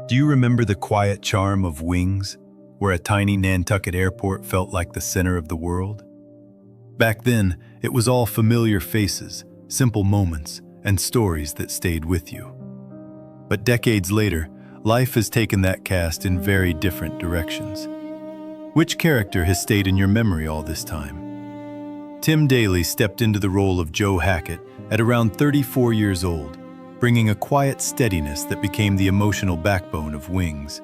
Do you remember the quiet charm of Wings, where a tiny Nantucket airport felt like the center of the world? Back then, it was all familiar faces, simple moments, and stories that stayed with you. But decades later, life has taken that cast in very different directions. Which character has stayed in your memory all this time? Tim Daly stepped into the role of Joe Hackett at around 34 years old, bringing a quiet steadiness that became the emotional backbone of Wings.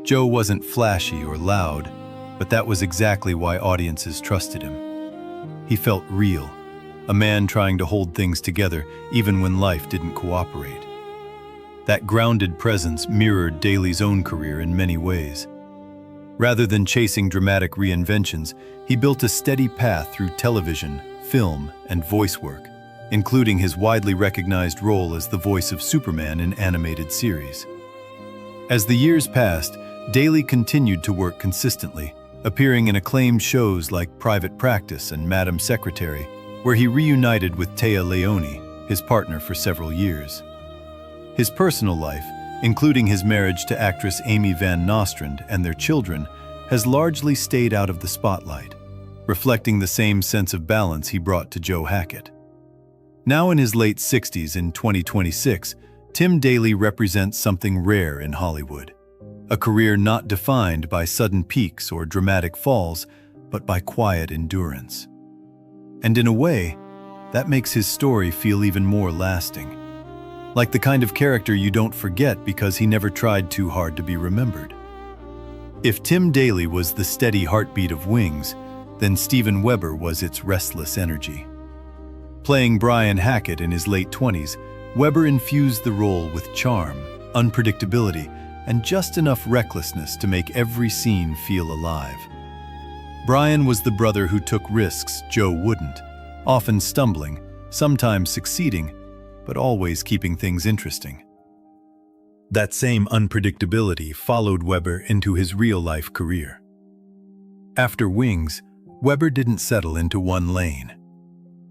Joe wasn't flashy or loud, but that was exactly why audiences trusted him. He felt real, a man trying to hold things together even when life didn't cooperate. That grounded presence mirrored Daly's own career in many ways. Rather than chasing dramatic reinventions, he built a steady path through television, film, and voice work, including his widely recognized role as the voice of Superman in animated series. As the years passed, Daly continued to work consistently, appearing in acclaimed shows like Private Practice and Madam Secretary, where he reunited with Téa Leoni, his partner for several years. His personal life, including his marriage to actress Amy Van Nostrand and their children, has largely stayed out of the spotlight, reflecting the same sense of balance he brought to Joe Hackett. Now in his late 60s in 2026, Tim Daly represents something rare in Hollywood. A career not defined by sudden peaks or dramatic falls, but by quiet endurance. And in a way, that makes his story feel even more lasting. Like the kind of character you don't forget because he never tried too hard to be remembered. If Tim Daly was the steady heartbeat of Wings, then Steven Weber was its restless energy. Playing Brian Hackett in his late 20s, Weber infused the role with charm, unpredictability, and just enough recklessness to make every scene feel alive. Brian was the brother who took risks Joe wouldn't, often stumbling, sometimes succeeding, but always keeping things interesting. That same unpredictability followed Weber into his real-life career. After Wings, Weber didn't settle into one lane.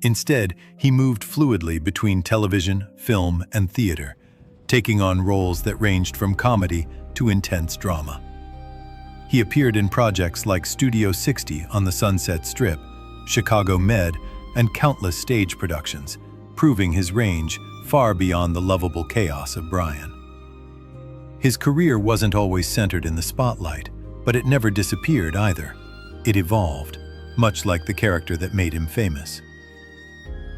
Instead, he moved fluidly between television, film, and theater, taking on roles that ranged from comedy to intense drama. He appeared in projects like Studio 60 on the Sunset Strip, Chicago Med, and countless stage productions, proving his range far beyond the lovable chaos of Brian. His career wasn't always centered in the spotlight, but it never disappeared either. It evolved, much like the character that made him famous.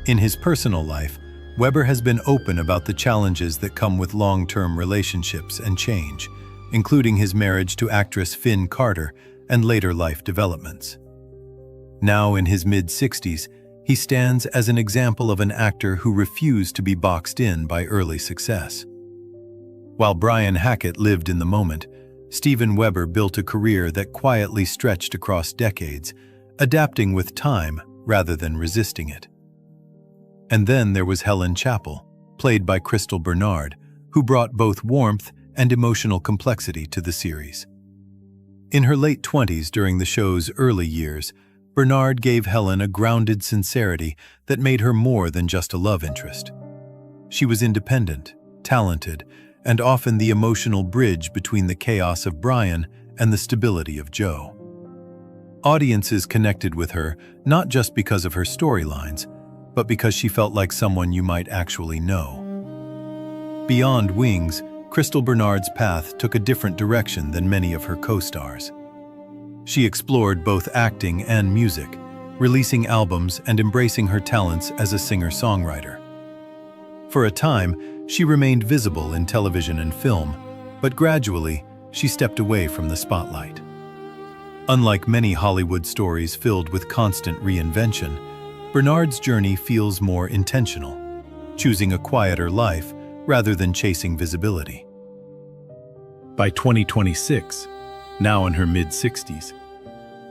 In his personal life, Weber has been open about the challenges that come with long-term relationships and change, including his marriage to actress Finn Carter and later life developments. Now in his mid-60s, he stands as an example of an actor who refused to be boxed in by early success. While Brian Hackett lived in the moment, Steven Weber built a career that quietly stretched across decades, adapting with time rather than resisting it. And then there was Helen Chappell, played by Crystal Bernard, who brought both warmth and emotional complexity to the series. In her late 20s during the show's early years, Bernard gave Helen a grounded sincerity that made her more than just a love interest. She was independent, talented, and often the emotional bridge between the chaos of Brian and the stability of Joe. Audiences connected with her not just because of her storylines, but because she felt like someone you might actually know. Beyond Wings, Crystal Bernard's path took a different direction than many of her co-stars. She explored both acting and music, releasing albums and embracing her talents as a singer-songwriter. For a time, she remained visible in television and film, but gradually, she stepped away from the spotlight. Unlike many Hollywood stories filled with constant reinvention, Bernard's journey feels more intentional, choosing a quieter life rather than chasing visibility. By 2026, now in her mid-60s,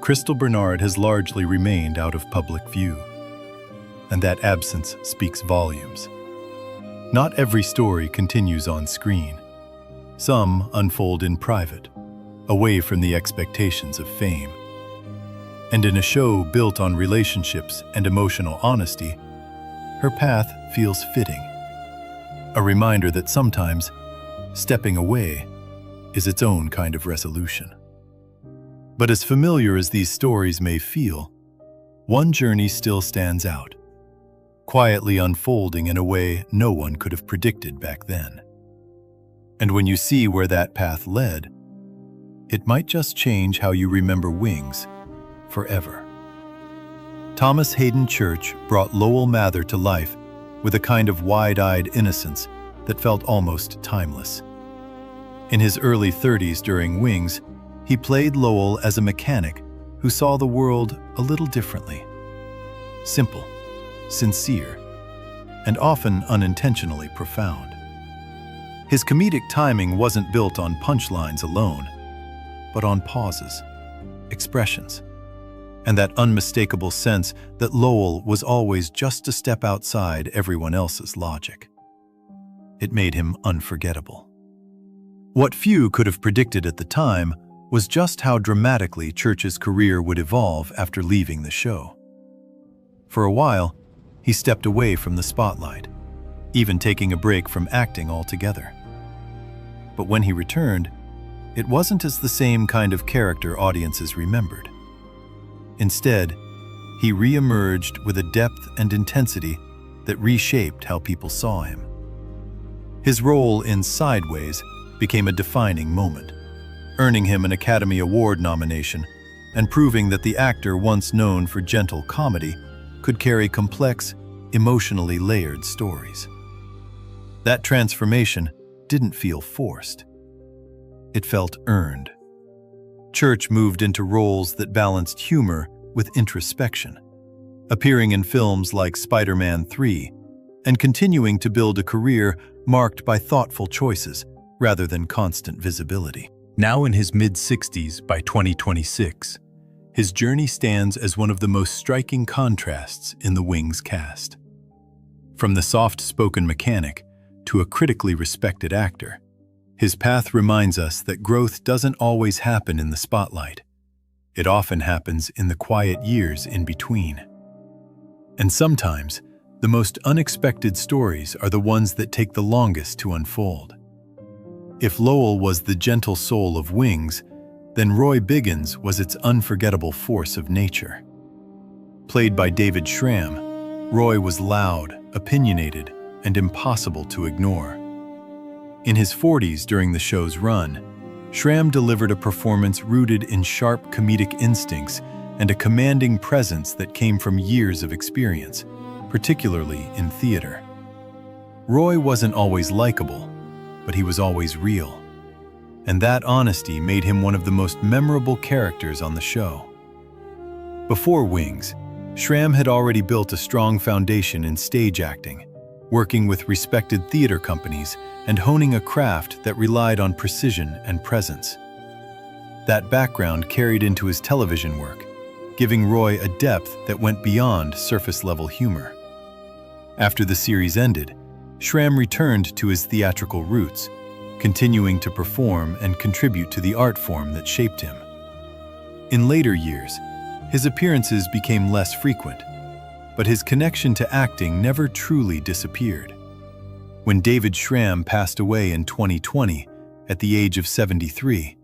Crystal Bernard has largely remained out of public view, and that absence speaks volumes. Not every story continues on screen. Some unfold in private, away from the expectations of fame. And in a show built on relationships and emotional honesty, her path feels fitting. A reminder that sometimes stepping away is its own kind of resolution. But as familiar as these stories may feel, one journey still stands out, quietly unfolding in a way no one could have predicted back then. And when you see where that path led, it might just change how you remember Wings forever. Thomas Haden Church brought Lowell Mather to life with a kind of wide-eyed innocence that felt almost timeless. In his early 30s during Wings, he played Lowell as a mechanic who saw the world a little differently. Simple, sincere, and often unintentionally profound. His comedic timing wasn't built on punchlines alone, but on pauses, expressions, and that unmistakable sense that Lowell was always just a step outside everyone else's logic. It made him unforgettable. What few could have predicted at the time was just how dramatically Church's career would evolve after leaving the show. For a while, he stepped away from the spotlight, even taking a break from acting altogether. But when he returned, it wasn't as the same kind of character audiences remembered. Instead, he re-emerged with a depth and intensity that reshaped how people saw him. His role in Sideways became a defining moment, earning him an Academy Award nomination and proving that the actor once known for gentle comedy could carry complex, emotionally layered stories. That transformation didn't feel forced. It felt earned. Church moved into roles that balanced humor with introspection, appearing in films like Spider-Man 3 and continuing to build a career marked by thoughtful choices rather than constant visibility. Now in his mid-60s by 2026, his journey stands as one of the most striking contrasts in the Wings cast. From the soft-spoken mechanic to a critically respected actor, his path reminds us that growth doesn't always happen in the spotlight. It often happens in the quiet years in between. And sometimes, the most unexpected stories are the ones that take the longest to unfold. If Lowell was the gentle soul of Wings, then Roy Biggins was its unforgettable force of nature. Played by David Schramm, Roy was loud, opinionated, and impossible to ignore. In his 40s during the show's run, Schramm delivered a performance rooted in sharp comedic instincts and a commanding presence that came from years of experience, particularly in theater. Roy wasn't always likable, but he was always real. And that honesty made him one of the most memorable characters on the show. Before Wings, Schramm had already built a strong foundation in stage acting, working with respected theater companies and honing a craft that relied on precision and presence. That background carried into his television work, giving Roy a depth that went beyond surface-level humor. After the series ended, Schramm returned to his theatrical roots, continuing to perform and contribute to the art form that shaped him. In later years, his appearances became less frequent, but his connection to acting never truly disappeared. When David Schramm passed away in 2020, at the age of 73,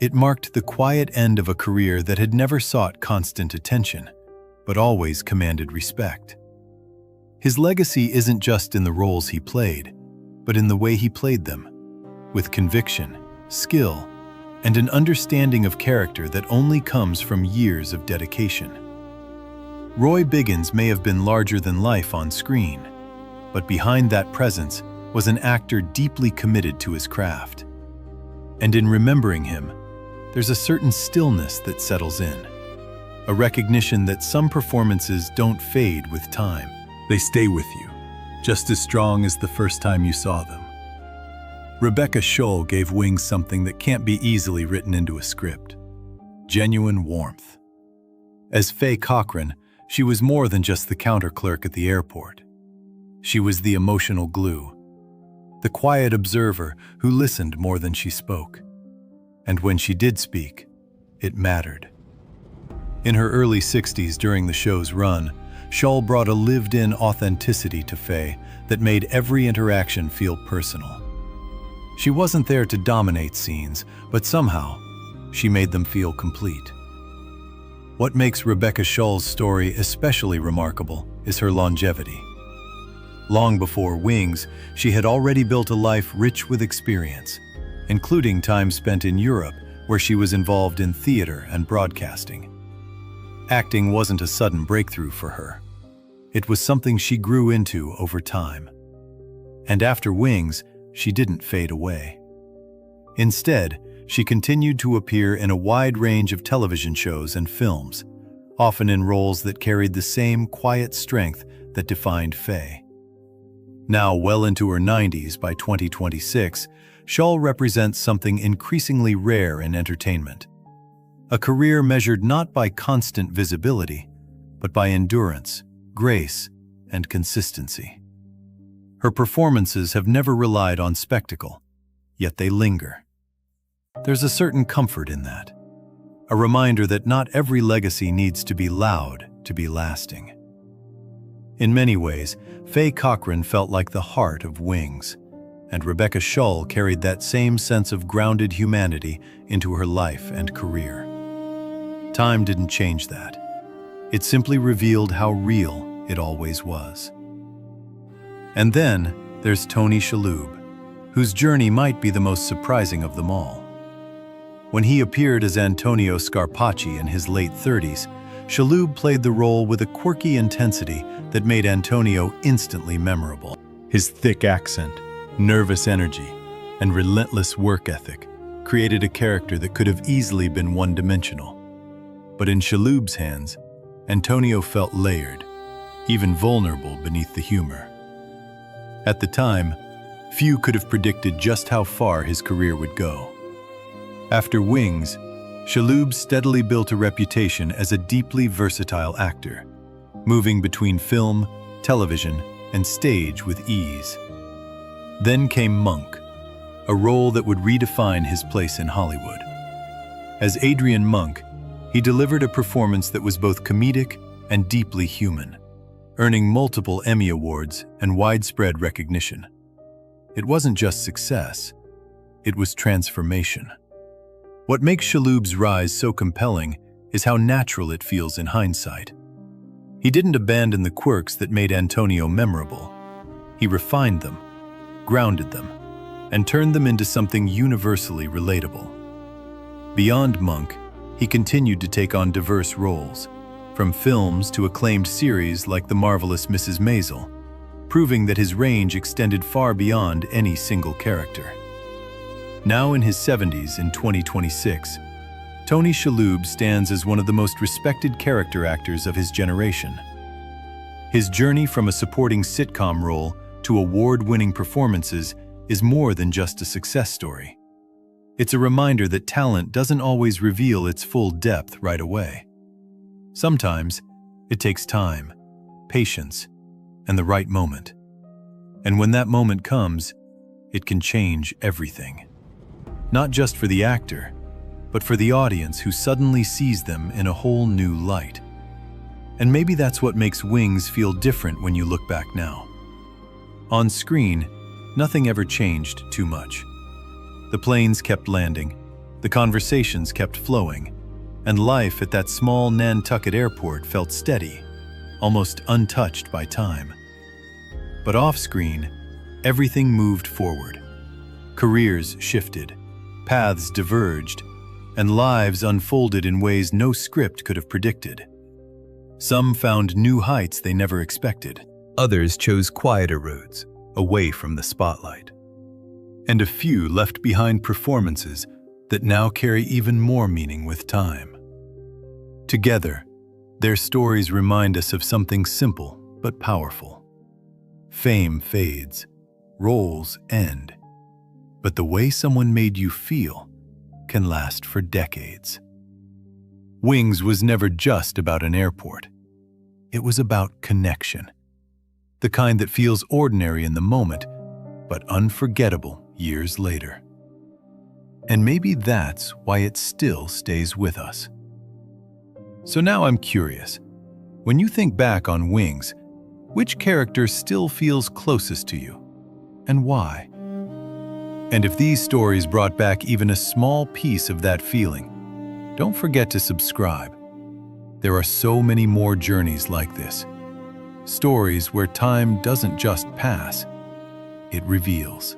it marked the quiet end of a career that had never sought constant attention, but always commanded respect. His legacy isn't just in the roles he played, but in the way he played them, with conviction, skill, and an understanding of character that only comes from years of dedication. Roy Biggins may have been larger than life on screen, but behind that presence was an actor deeply committed to his craft. And in remembering him, there's a certain stillness that settles in, a recognition that some performances don't fade with time. They stay with you, just as strong as the first time you saw them. Rebecca Schull gave Wings something that can't be easily written into a script: genuine warmth. As Faye Cochran, she was more than just the counter clerk at the airport. She was the emotional glue, the quiet observer who listened more than she spoke. And when she did speak, it mattered. In her early 60s during the show's run, Schull brought a lived-in authenticity to Faye that made every interaction feel personal. She wasn't there to dominate scenes, but somehow, she made them feel complete. What makes Rebecca Schull's story especially remarkable is her longevity. Long before Wings, she had already built a life rich with experience, including time spent in Europe, where she was involved in theater and broadcasting. Acting wasn't a sudden breakthrough for her. It was something she grew into over time. And after Wings, she didn't fade away. Instead, she continued to appear in a wide range of television shows and films, often in roles that carried the same quiet strength that defined Faye. Now well into her 90s by 2026, Schull represents something increasingly rare in entertainment. A career measured not by constant visibility, but by endurance, grace, and consistency. Her performances have never relied on spectacle, yet they linger. There's a certain comfort in that, a reminder that not every legacy needs to be loud to be lasting. In many ways, Faye Cochran felt like the heart of Wings, and Rebecca Schull carried that same sense of grounded humanity into her life and career. Time didn't change that. It simply revealed how real it always was. And then there's Tony Shalhoub, whose journey might be the most surprising of them all. When he appeared as Antonio Scarpacci in his late 30s, Shalhoub played the role with a quirky intensity that made Antonio instantly memorable. His thick accent, nervous energy, and relentless work ethic created a character that could have easily been one-dimensional. But in Shalhoub's hands, Antonio felt layered, even vulnerable beneath the humor. At the time, few could have predicted just how far his career would go. After Wings, Shalhoub steadily built a reputation as a deeply versatile actor, moving between film, television, and stage with ease. Then came Monk, a role that would redefine his place in Hollywood. As Adrian Monk, he delivered a performance that was both comedic and deeply human, earning multiple Emmy Awards and widespread recognition. It wasn't just success, it was transformation. What makes Shalhoub's rise so compelling is how natural it feels in hindsight. He didn't abandon the quirks that made Antonio memorable. He refined them, grounded them, and turned them into something universally relatable. Beyond Monk, he continued to take on diverse roles, from films to acclaimed series like The Marvelous Mrs. Maisel, proving that his range extended far beyond any single character. Now in his 70s in 2026, Tony Shalhoub stands as one of the most respected character actors of his generation. His journey from a supporting sitcom role to award-winning performances is more than just a success story. It's a reminder that talent doesn't always reveal its full depth right away. Sometimes, it takes time, patience, and the right moment. And when that moment comes, it can change everything. Not just for the actor, but for the audience who suddenly sees them in a whole new light. And maybe that's what makes Wings feel different when you look back now. On screen, nothing ever changed too much. The planes kept landing, the conversations kept flowing, and life at that small Nantucket airport felt steady, almost untouched by time. But off-screen, everything moved forward. Careers shifted, paths diverged, and lives unfolded in ways no script could have predicted. Some found new heights they never expected. Others chose quieter roads, away from the spotlight. And a few left behind performances that now carry even more meaning with time. Together, their stories remind us of something simple but powerful. Fame fades, roles end, but the way someone made you feel can last for decades. Wings was never just about an airport. It was about connection. The kind that feels ordinary in the moment, but unforgettable years later. And maybe that's why it still stays with us. So now I'm curious, when you think back on Wings, which character still feels closest to you, and why? And if these stories brought back even a small piece of that feeling, don't forget to subscribe. There are so many more journeys like this. Stories where time doesn't just pass, it reveals.